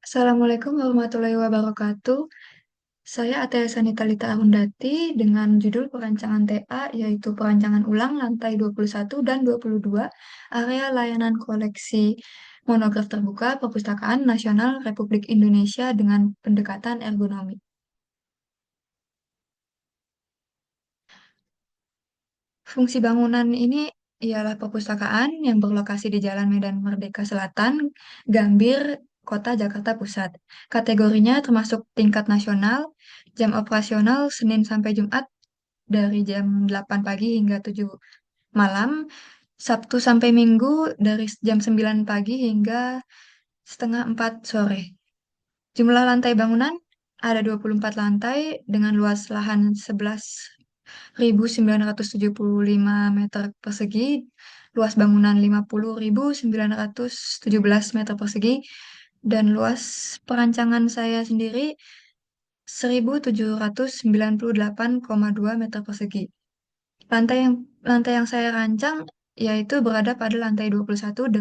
Assalamualaikum warahmatullahi wabarakatuh. Saya Atea Sanita Lita Arundati dengan judul perancangan TA yaitu perancangan ulang lantai 21 dan 22 area layanan koleksi monograf terbuka Perpustakaan Nasional Republik Indonesia dengan pendekatan ergonomi. Fungsi bangunan ini ialah perpustakaan yang berlokasi di Jalan Medan Merdeka Selatan, Gambir, Kota Jakarta Pusat. Kategorinya termasuk tingkat nasional, jam operasional Senin sampai Jumat dari jam 8 pagi hingga 7 malam, Sabtu sampai Minggu dari jam 9 pagi hingga setengah 4 sore. Jumlah lantai bangunan ada 24 lantai dengan luas lahan 11.975 meter persegi, luas bangunan 50.917 meter persegi, dan luas perancangan saya sendiri 1.798,2 meter persegi. Lantai yang lantai yang saya rancang yaitu berada pada lantai 21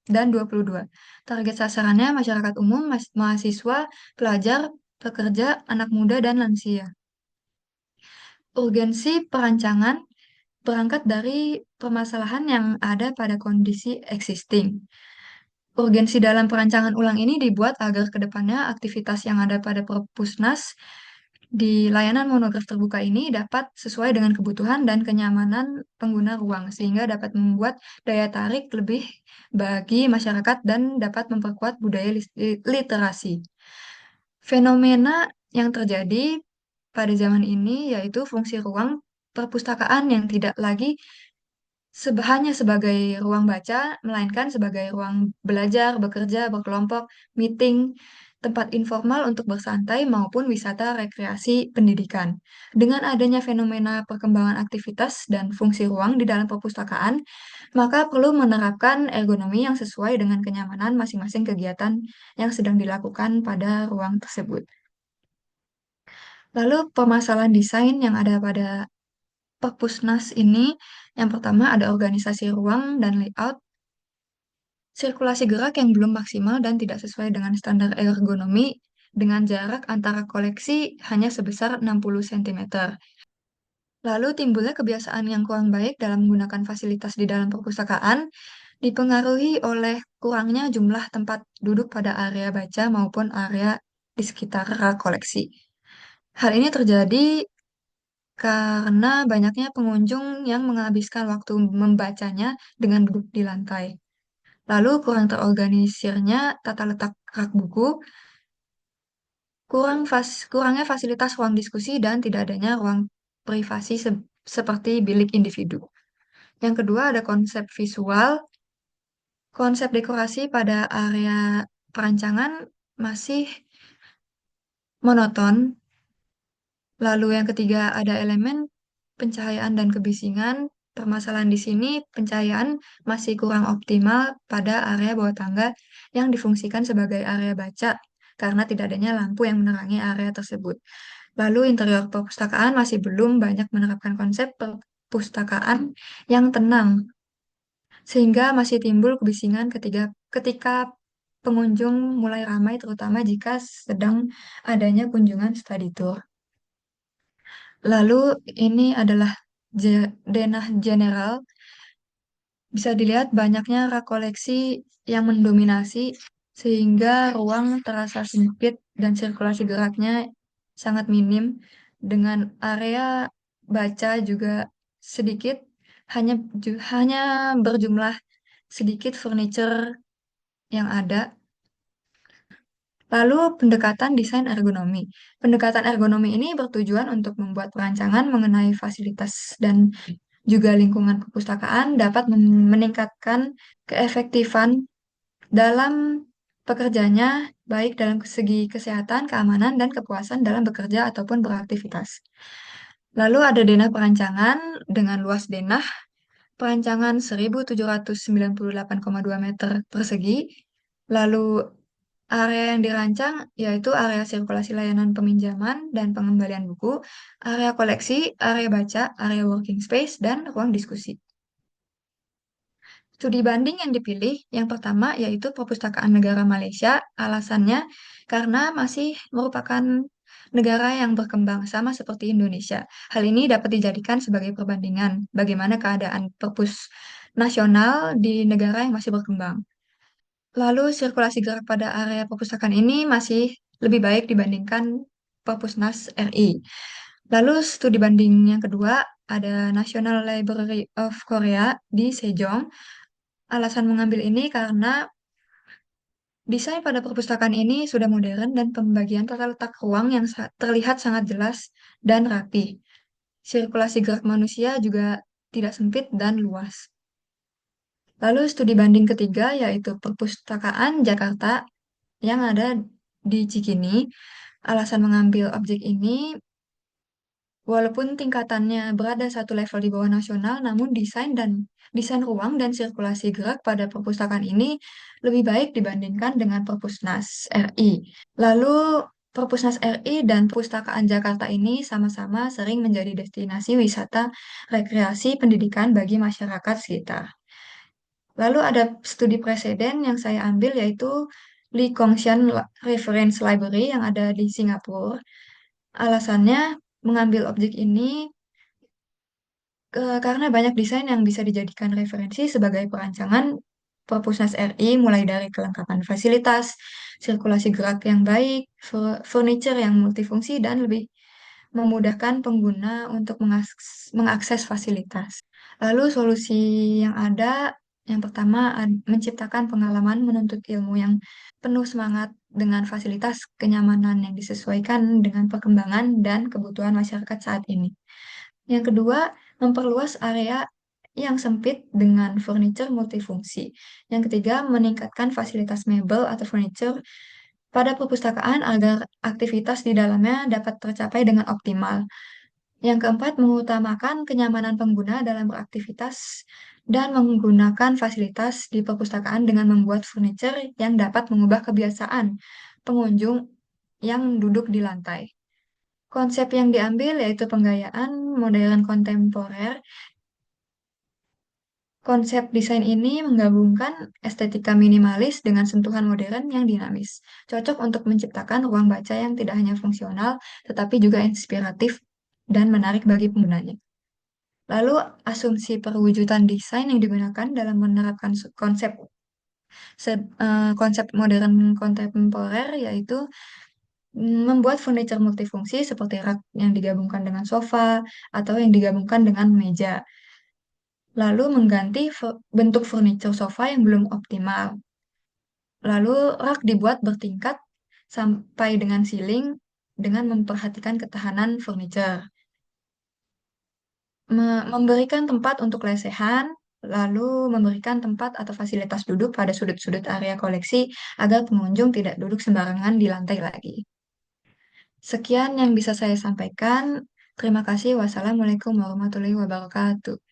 dan 22. Target sasarannya masyarakat umum, mahasiswa, pelajar, pekerja, anak muda, dan lansia. Urgensi perancangan berangkat dari permasalahan yang ada pada kondisi existing. Urgensi dalam perancangan ulang ini dibuat agar ke depannya aktivitas yang ada pada Perpusnas di layanan monograf terbuka ini dapat sesuai dengan kebutuhan dan kenyamanan pengguna ruang, sehingga dapat membuat daya tarik lebih bagi masyarakat dan dapat memperkuat budaya literasi. Fenomena yang terjadi pada zaman ini yaitu fungsi ruang perpustakaan yang tidak lagi hanya sebagai ruang baca, melainkan sebagai ruang belajar, bekerja, berkelompok, meeting, tempat informal untuk bersantai maupun wisata rekreasi pendidikan. Dengan adanya fenomena perkembangan aktivitas dan fungsi ruang di dalam perpustakaan, maka perlu menerapkan ergonomi yang sesuai dengan kenyamanan masing-masing kegiatan yang sedang dilakukan pada ruang tersebut. Lalu permasalahan desain yang ada pada Perpusnas ini, yang pertama ada organisasi ruang dan layout, sirkulasi gerak yang belum maksimal dan tidak sesuai dengan standar ergonomi, dengan jarak antara koleksi hanya sebesar 60 cm. Lalu timbulnya kebiasaan yang kurang baik dalam menggunakan fasilitas di dalam perpustakaan, dipengaruhi oleh kurangnya jumlah tempat duduk pada area baca maupun area di sekitar rak koleksi. Hal ini terjadi karena banyaknya pengunjung yang menghabiskan waktu membacanya dengan duduk di lantai. Lalu kurang terorganisirnya tata letak rak buku, kurangnya fasilitas ruang diskusi dan tidak adanya ruang privasi seperti bilik individu. Yang kedua ada konsep visual, konsep dekorasi pada area perancangan masih monoton. Lalu yang ketiga ada elemen pencahayaan dan kebisingan. Permasalahan di sini pencahayaan masih kurang optimal pada area bawah tangga yang difungsikan sebagai area baca karena tidak adanya lampu yang menerangi area tersebut. Lalu interior perpustakaan masih belum banyak menerapkan konsep perpustakaan yang tenang sehingga masih timbul kebisingan ketika pengunjung mulai ramai terutama jika sedang adanya kunjungan study tour. Lalu ini adalah denah general. Bisa dilihat banyaknya rak koleksi yang mendominasi sehingga ruang terasa sempit dan sirkulasi geraknya sangat minim dengan area baca juga sedikit, hanya berjumlah sedikit furniture yang ada. Lalu pendekatan desain ergonomi. Pendekatan ergonomi ini bertujuan untuk membuat perancangan mengenai fasilitas dan juga lingkungan perpustakaan dapat meningkatkan keefektifan dalam pekerjanya, baik dalam segi kesehatan, keamanan, dan kepuasan dalam bekerja ataupun beraktivitas. Lalu ada denah perancangan dengan luas denah perancangan 1.798,2 meter persegi. Lalu area yang dirancang yaitu area sirkulasi layanan peminjaman dan pengembalian buku, area koleksi, area baca, area working space, dan ruang diskusi. Studi banding yang dipilih yang pertama yaitu Perpustakaan Negara Malaysia. Alasannya karena masih merupakan negara yang berkembang sama seperti Indonesia. Hal ini dapat dijadikan sebagai perbandingan bagaimana keadaan perpus nasional di negara yang masih berkembang. Lalu sirkulasi gerak pada area perpustakaan ini masih lebih baik dibandingkan Perpusnas RI. Lalu studi banding yang kedua ada National Library of Korea di Sejong. Alasan mengambil ini karena desain pada perpustakaan ini sudah modern dan pembagian tata letak ruang yang terlihat sangat jelas dan rapi. Sirkulasi gerak manusia juga tidak sempit dan luas. Lalu studi banding ketiga yaitu Perpustakaan Jakarta yang ada di Cikini. Alasan mengambil objek ini, walaupun tingkatannya berada satu level di bawah nasional, namun desain ruang dan sirkulasi gerak pada perpustakaan ini lebih baik dibandingkan dengan Perpusnas RI. Lalu Perpusnas RI dan Perpustakaan Jakarta ini sama-sama sering menjadi destinasi wisata rekreasi pendidikan bagi masyarakat sekitar. Lalu ada studi preseden yang saya ambil yaitu Lee Kong Chian Reference Library yang ada di Singapura. Alasannya mengambil objek ini karena banyak desain yang bisa dijadikan referensi sebagai perancangan Perpusnas RI, mulai dari kelengkapan fasilitas, sirkulasi gerak yang baik, furniture yang multifungsi, dan lebih memudahkan pengguna untuk mengakses fasilitas. Lalu solusi yang ada, yang pertama menciptakan pengalaman menuntut ilmu yang penuh semangat dengan fasilitas kenyamanan yang disesuaikan dengan perkembangan dan kebutuhan masyarakat saat ini. Yang kedua, memperluas area yang sempit dengan furniture multifungsi. Yang ketiga, meningkatkan fasilitas mebel atau furniture pada perpustakaan agar aktivitas di dalamnya dapat tercapai dengan optimal. Yang keempat, mengutamakan kenyamanan pengguna dalam beraktivitas dan menggunakan fasilitas di perpustakaan dengan membuat furniture yang dapat mengubah kebiasaan pengunjung yang duduk di lantai. Konsep yang diambil yaitu penggayaan modern kontemporer. Konsep desain ini menggabungkan estetika minimalis dengan sentuhan modern yang dinamis, cocok untuk menciptakan ruang baca yang tidak hanya fungsional, tetapi juga inspiratif dan menarik bagi penggunanya. Lalu, asumsi perwujudan desain yang digunakan dalam menerapkan konsep modern kontemporer yaitu membuat furniture multifungsi seperti rak yang digabungkan dengan sofa atau yang digabungkan dengan meja. Lalu mengganti bentuk furniture sofa yang belum optimal. Lalu rak dibuat bertingkat sampai dengan ceiling dengan memperhatikan ketahanan furniture. Memberikan tempat untuk lesehan, lalu memberikan tempat atau fasilitas duduk pada sudut-sudut area koleksi agar pengunjung tidak duduk sembarangan di lantai lagi. Sekian yang bisa saya sampaikan. Terima kasih. Wassalamualaikum warahmatullahi wabarakatuh.